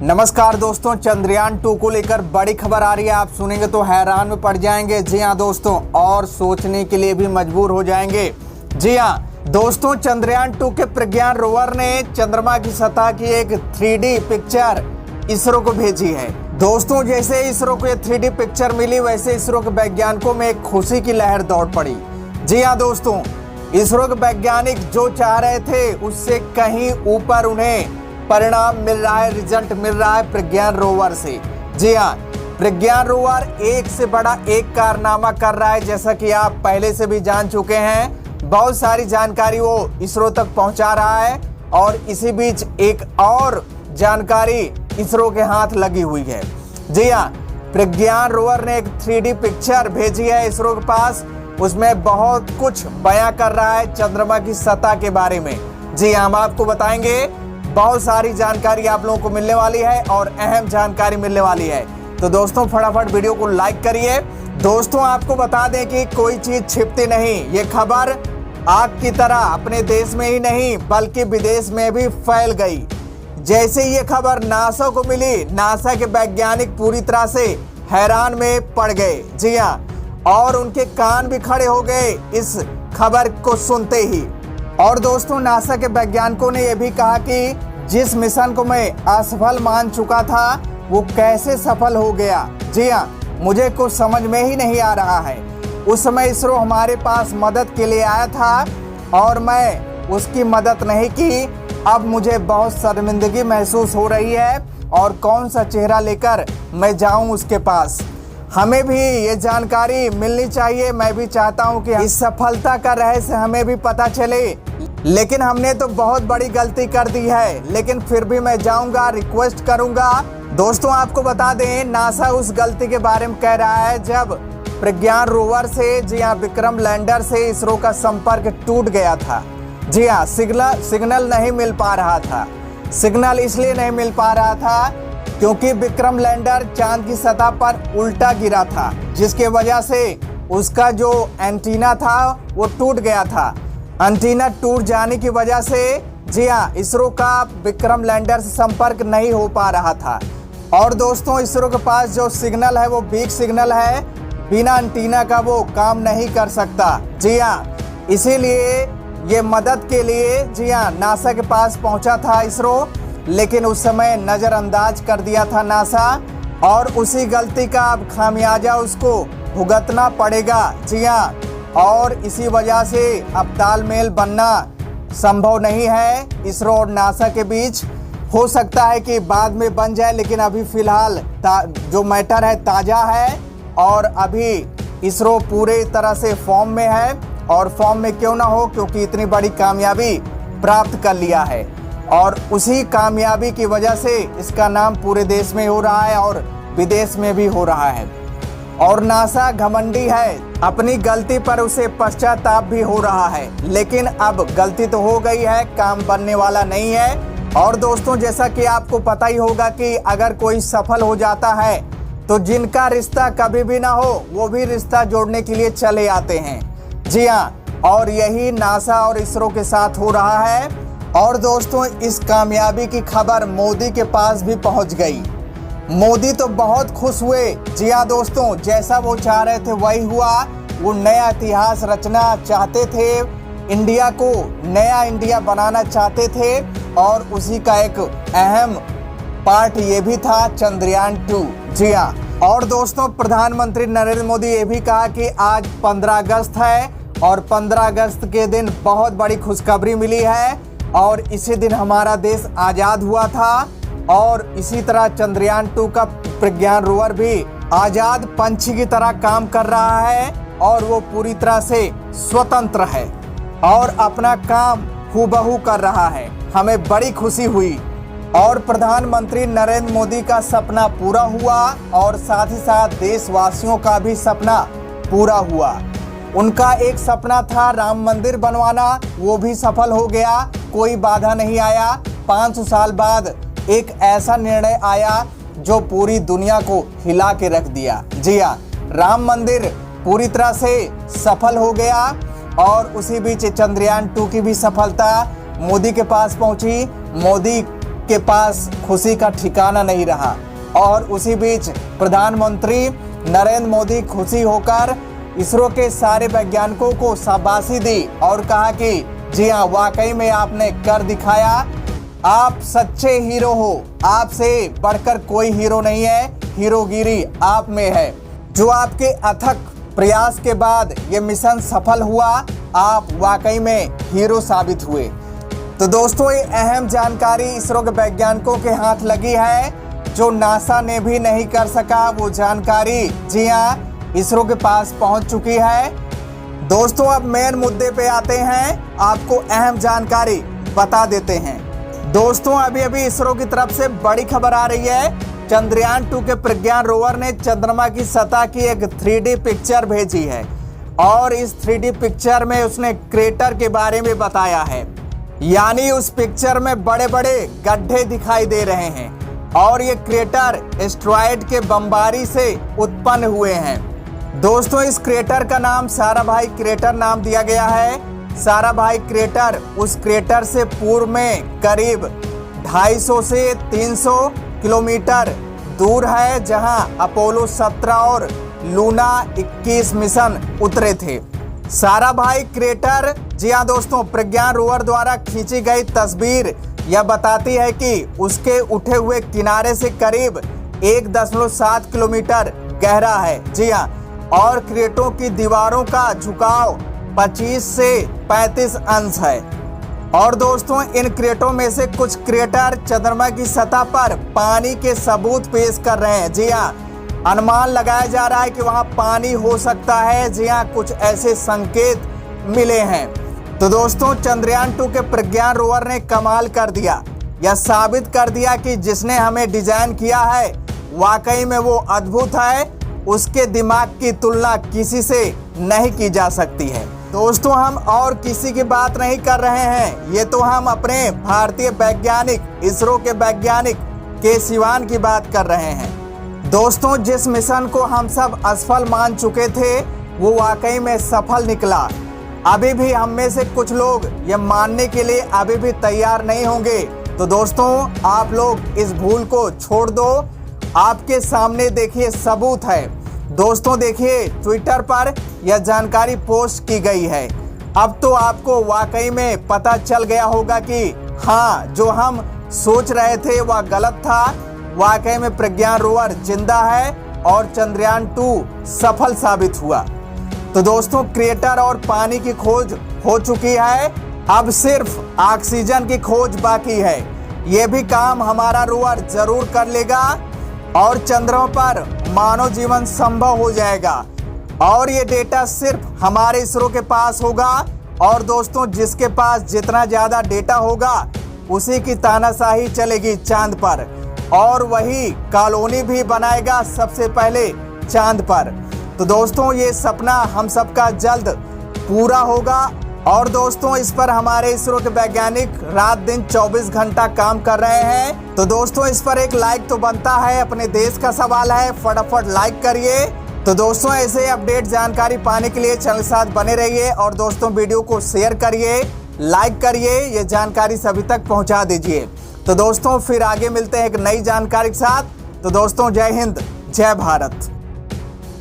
नमस्कार दोस्तों, चंद्रयान 2 को लेकर बड़ी खबर आ रही है। आप सुनेंगे तो हैरान में पड़ जाएंगे। जी हां दोस्तों, और सोचने के लिए भी मजबूर हो जाएंगे। जी हां दोस्तों, चंद्रयान 2 के प्रज्ञान रोवर ने चंद्रमा की सतह की एक 3D पिक्चर इसरो को भेजी है। दोस्तों, जैसे इसरो को ये 3D पिक्चर मिली, वैसे इसरो के वैज्ञानिकों में एक खुशी की लहर दौड़ पड़ी। जी हां दोस्तों, इसरो के वैज्ञानिक जो चाह रहे थे उससे कहीं ऊपर उन्हें परिणाम मिल रहा है, रिजल्ट मिल रहा है प्रज्ञान रोवर से। जी हाँ, प्रज्ञान रोवर एक से बड़ा एक कारनामा कर रहा है। जैसा कि आप पहले से भी जान चुके हैं, बहुत सारी जानकारी वो इसरो तक पहुंचा रहा है और इसी बीच एक और जानकारी इसरो के हाथ लगी हुई है। जी हाँ, प्रज्ञान रोवर ने एक 3D पिक्चर भेजी है इसरो के पास। उसमें बहुत कुछ बयां कर रहा है चंद्रमा की सतह के बारे में। जी हाँ, हम आपको बताएंगे, बहुत सारी जानकारी आप लोगों को मिलने वाली है और अहम जानकारी मिलने वाली है। तो दोस्तों, फटाफट वीडियो को लाइक करिए। दोस्तों, आपको बता दें कि कोई चीज छिपती नहीं। ये खबर आग की तरह अपने देश में ही नहीं बल्कि विदेश में भी फैल गई। जैसे ये खबर नासा को मिली, नासा के वैज्ञानिक पूरी तरह से हैरान में पड़ गए। जी हाँ, और उनके कान भी खड़े हो गए इस खबर को सुनते ही। और दोस्तों, नासा के वैज्ञानिकों ने यह भी कहा कि जिस मिशन को मैं असफल मान चुका था वो कैसे सफल हो गया। जी हाँ, मुझे कुछ समझ में ही नहीं आ रहा है। उस समय इसरो हमारे पास मदद के लिए आया था और मैं उसकी मदद नहीं की। अब मुझे बहुत शर्मिंदगी महसूस हो रही है और कौन सा चेहरा लेकर मैं जाऊं उसके पास। हमें भी ये जानकारी मिलनी चाहिए। मैं भी चाहता हूं कि इस सफलता का रहस्य हमें भी पता चले। लेकिन हमने तो बहुत बड़ी गलती कर दी है, लेकिन फिर भी मैं जाऊंगा, रिक्वेस्ट करूंगा। दोस्तों, आपको बता दें, नासा उस गलती के बारे में कह रहा है जब प्रज्ञान रोवर से, जी हाँ, विक्रम लैंडर से इसरो का संपर्क टूट गया था। जी हाँ, सिग्नल नहीं मिल पा रहा था। सिग्नल इसलिए नहीं मिल पा रहा था क्योंकि विक्रम लैंडर चांद की सतह पर उल्टा गिरा था, जिसके वजह से उसका जो एंटीना था वो टूट गया था। एंटीना टूट जाने की वजह से, जी हाँ, इसरो का विक्रम लैंडर से संपर्क नहीं हो पा रहा था। और दोस्तों, इसरो के पास जो सिग्नल है वो वीक सिग्नल है, बिना एंटीना का वो काम नहीं कर सकता। जी हाँ, इसीलिए ये मदद के लिए, जी हाँ, नासा के पास पहुंचा था इसरो, लेकिन उस समय नज़रअंदाज कर दिया था नासा और उसी गलती का अब खामियाजा उसको भुगतना पड़ेगा। जी हाँ, और इसी वजह से अब तालमेल बनना संभव नहीं है इसरो और नासा के बीच। हो सकता है कि बाद में बन जाए, लेकिन अभी फिलहाल जो मैटर है ताज़ा है और अभी इसरो पूरे तरह से फॉर्म में है। और फॉर्म में क्यों ना हो, क्योंकि इतनी बड़ी कामयाबी प्राप्त कर लिया है और उसी कामयाबी की वजह से इसका नाम पूरे देश में हो रहा है और विदेश में भी हो रहा है। और नासा घमंडी है, अपनी गलती पर उसे पश्चाताप भी हो रहा है। लेकिन अब गलती तो हो गई है, काम बनने वाला नहीं है। और दोस्तों, जैसा कि आपको पता ही होगा कि अगर कोई सफल हो जाता है तो जिनका रिश्ता कभी भी ना हो वो भी रिश्ता जोड़ने के लिए चले आते हैं। जी हाँ, और यही नासा और इसरो के साथ हो रहा है। और दोस्तों, इस कामयाबी की खबर मोदी के पास भी पहुंच गई। मोदी तो बहुत खुश हुए। जी हाँ दोस्तों, जैसा वो चाह रहे थे वही हुआ। वो नया इतिहास रचना चाहते थे, इंडिया को नया इंडिया बनाना चाहते थे और उसी का एक अहम पार्ट ये भी था चंद्रयान 2। जी हाँ, और दोस्तों, प्रधानमंत्री नरेंद्र मोदी ये भी कहा कि आज 15 अगस्त है और 15 अगस्त के दिन बहुत बड़ी खुशखबरी मिली है और इसी दिन हमारा देश आज़ाद हुआ था। और इसी तरह चंद्रयान 2 का प्रज्ञान रोवर भी आज़ाद पंछी की तरह काम कर रहा है और वो पूरी तरह से स्वतंत्र है और अपना काम हूबहू कर रहा है। हमें बड़ी खुशी हुई और प्रधानमंत्री नरेंद्र मोदी का सपना पूरा हुआ और साथ ही साथ देशवासियों का भी सपना पूरा हुआ। उनका एक सपना था राम मंदिर बनवाना, वो भी सफल हो गया, कोई बाधा नहीं आया। 500 साल बाद एक ऐसा निर्णय आया जो पूरी दुनिया को हिला के रख दिया। जी हाँ, राम मंदिर पूरी तरह से सफल हो गया और उसी बीच चंद्रयान 2 की भी सफलता मोदी के पास पहुंची। मोदी के पास खुशी का ठिकाना नहीं रहा। और उसी बीच प्रधानमंत्री नरेंद्र मोदी खुशी होकर इसरो के सारे वैज्ञानिकों को शाबाशी दी और कहा कि जी हाँ, वाकई में आपने कर दिखाया, आप सच्चे हीरो हो, आपसे बढ़कर कोई हीरो नहीं है, हीरोगिरी आप में है। जो आपके अथक प्रयास के बाद ये मिशन सफल हुआ, आप वाकई में हीरो साबित हुए। तो दोस्तों, ये अहम जानकारी इसरो के वैज्ञानिकों के हाथ लगी है, जो नासा ने भी नहीं कर सका। वो जानकारी जी हाँ, इसरो के पास पहुंच चुकी है। दोस्तों, अब मेन मुद्दे पे आते हैं, आपको अहम जानकारी बता देते हैं। दोस्तों, अभी इसरो की तरफ से बड़ी खबर आ रही है। चंद्रयान 2 के प्रज्ञान रोवर ने चंद्रमा की सतह की एक 3D पिक्चर भेजी है और इस 3D पिक्चर में उसने क्रेटर के बारे में बताया है। यानी उस पिक्चर में बड़े बड़े गड्ढे दिखाई दे रहे हैं और ये क्रेटर एस्टेरॉयड के बमबारी से उत्पन्न हुए हैं। दोस्तों, इस क्रेटर का नाम साराभाई क्रेटर नाम दिया गया है। साराभाई क्रेटर उस क्रेटर से पूर्व में करीब 250 से 300 किलोमीटर दूर है, जहां अपोलो 17 और लूना 21 मिशन उतरे थे। साराभाई क्रेटर, जी हाँ दोस्तों, प्रज्ञान रोवर द्वारा खींची गई तस्वीर यह बताती है कि उसके उठे हुए किनारे से करीब 1.7 किलोमीटर गहरा है। जी हाँ, और क्रेटरों की दीवारों का झुकाव 25 से 35 अंश है। और दोस्तों, इन क्रेटरों में से कुछ क्रेटर चंद्रमा की सतह पर पानी के सबूत पेश कर रहे हैं। जी हाँ, अनुमान लगाया जा रहा है कि वहां पानी हो सकता है। जी हाँ, कुछ ऐसे संकेत मिले हैं। तो दोस्तों, चंद्रयान 2 के प्रज्ञान रोवर ने कमाल कर दिया। यह साबित कर दिया कि जिसने हमें डिजाइन किया है वाकई में वो अद्भुत है, उसके दिमाग की तुलना किसी से नहीं की जा सकती है। दोस्तों, हम और किसी की बात नहीं कर रहे हैं, ये तो हम अपने भारतीय वैज्ञानिक इसरो के वैज्ञानिक के सिवान की बात कर रहे हैं। दोस्तों, जिस मिशन को हम सब असफल मान चुके थे वो वाकई में सफल निकला। अभी भी हम में से कुछ लोग ये मानने के लिए अभी भी तैयार नहीं होंगे। तो दोस्तों, आप लोग इस भूल को छोड़ दो। आपके सामने देखिए सबूत है। दोस्तों देखिए, ट्विटर पर यह जानकारी पोस्ट की गई है। अब तो आपको वाकई में पता चल गया होगा कि हाँ, जो हम सोच रहे थे वह गलत था। वाकई में प्रज्ञान रोवर जिंदा है और चंद्रयान 2 सफल साबित हुआ। तो दोस्तों, क्रेटर और पानी की खोज हो चुकी है, अब सिर्फ ऑक्सीजन की खोज बाकी है। ये भी काम हमारा रोवर जरूर कर लेगा और चंद्रमा पर मानव जीवन संभव हो जाएगा। और ये डेटा सिर्फ हमारे इसरो के पास होगा। और दोस्तों, जिसके पास जितना ज़्यादा डेटा होगा उसी की तानाशाही चलेगी चांद पर, और वही कॉलोनी भी बनाएगा सबसे पहले चांद पर। तो दोस्तों, ये सपना हम सबका जल्द पूरा होगा। और दोस्तों, इस पर हमारे इसरो के वैज्ञानिक रात दिन 24 घंटा काम कर रहे हैं। तो दोस्तों, इस पर एक लाइक तो बनता है, अपने देश का सवाल है, फटाफट लाइक करिए। तो दोस्तों, ऐसे अपडेट जानकारी पाने के लिए चैनल के साथ बने रहिए और दोस्तों वीडियो को शेयर करिए, लाइक करिए, ये जानकारी सभी तक पहुंचा दीजिए। तो दोस्तों, फिर आगे मिलते हैं एक नई जानकारी के साथ। तो दोस्तों, जय हिंद, जय भारत।